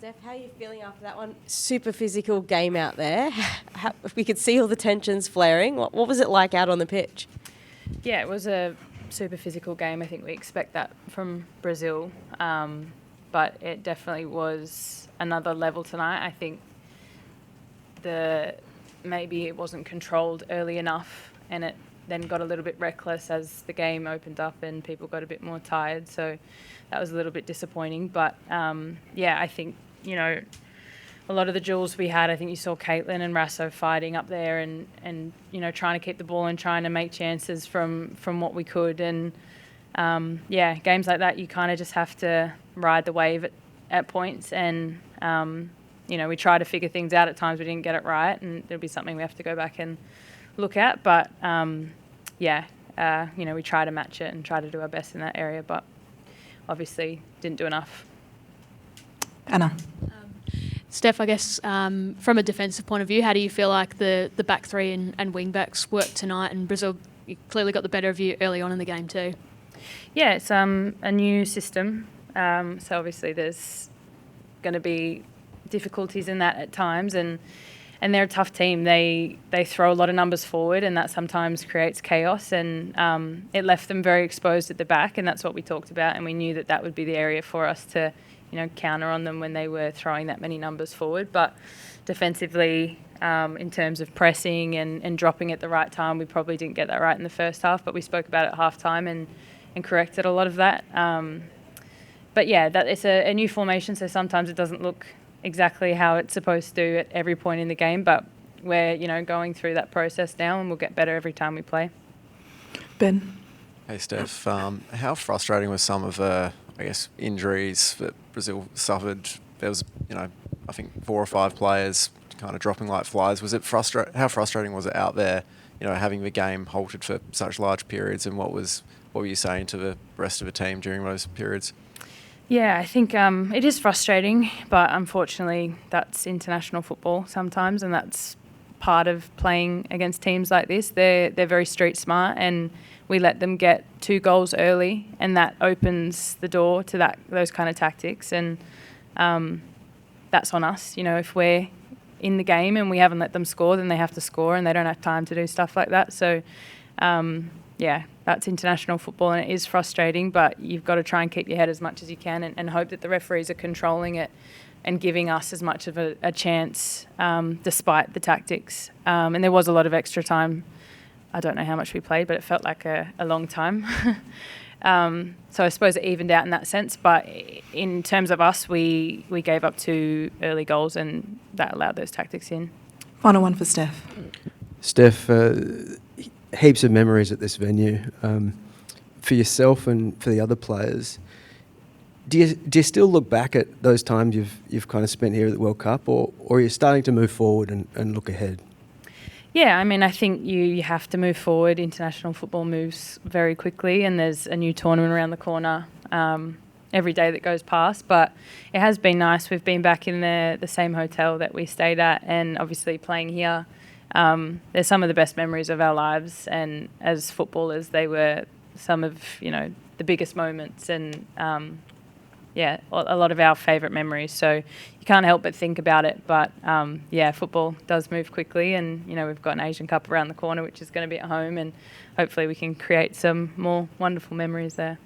Steph, how are you feeling after that one? Super physical game out there. We could see all the tensions flaring. What was it like out on the pitch? Yeah, it was a super physical game. I think we expect that from Brazil. But it definitely was another level tonight. I think maybe it wasn't controlled early enough, and it then got a little bit reckless as the game opened up and people got a bit more tired. So that was a little bit disappointing. But I think, a lot of the duels we had, I think you saw Caitlin and Rasso fighting up there and trying to keep the ball and trying to make chances from what we could. And games like that, you kind of just have to ride the wave at points. And we try to figure things out at times. We didn't get it right, and there'll be something we have to go back and look at. But we try to match it and try to do our best in that area, but obviously didn't do enough. Anna. Steph, I guess from a defensive point of view, how do you feel like the back three and wing backs worked tonight? And Brazil clearly got the better of you early on in the game too. Yeah, it's a new system, so obviously there's going to be difficulties in that at times, and they're a tough team. They throw a lot of numbers forward, and that sometimes creates chaos, and it left them very exposed at the back, and that's what we talked about, and we knew that would be the area for us to counter on them when they were throwing that many numbers forward. But defensively, in terms of pressing and dropping at the right time, we probably didn't get that right in the first half, but we spoke about it at half time and corrected a lot of that. But yeah, that it's a new formation, so sometimes it doesn't look exactly how it's supposed to at every point in the game, but we're going through that process now, and we'll get better every time we play. Ben. Hey Steph, how frustrating was some of the injuries that Brazil suffered? There was I think 4 or 5 players kind of dropping like flies. Was it how frustrating was it out there, having the game halted for such large periods, and what were you saying to the rest of the team during those periods? Yeah, I think it is frustrating, but unfortunately that's international football sometimes, and that's part of playing against teams like this. They're very street smart, and we let them get 2 goals early, and that opens the door to those kind of tactics, and that's on us. If we're in the game and we haven't let them score, then they have to score, and they don't have time to do stuff like that. So that's international football, and it is frustrating, but you've got to try and keep your head as much as you can and hope that the referees are controlling it and giving us as much of a chance despite the tactics. And there was a lot of extra time. I don't know how much we played, but it felt like a long time. So I suppose it evened out in that sense, but in terms of us, we gave up 2 early goals, and that allowed those tactics in. Final one for Steph. Steph, heaps of memories at this venue. For yourself and for the other players, do you still look back at those times you've kind of spent here at the World Cup, or are you starting to move forward and look ahead? Yeah, I think you have to move forward. International football moves very quickly, and there's a new tournament around the corner every day that goes past. But it has been nice. We've been back in the same hotel that we stayed at, and obviously playing here. They're some of the best memories of our lives, and as footballers, they were some of the biggest moments, and a lot of our favourite memories. So you can't help but think about it. But football does move quickly, and we've got an Asian Cup around the corner, which is going to be at home, and hopefully we can create some more wonderful memories there.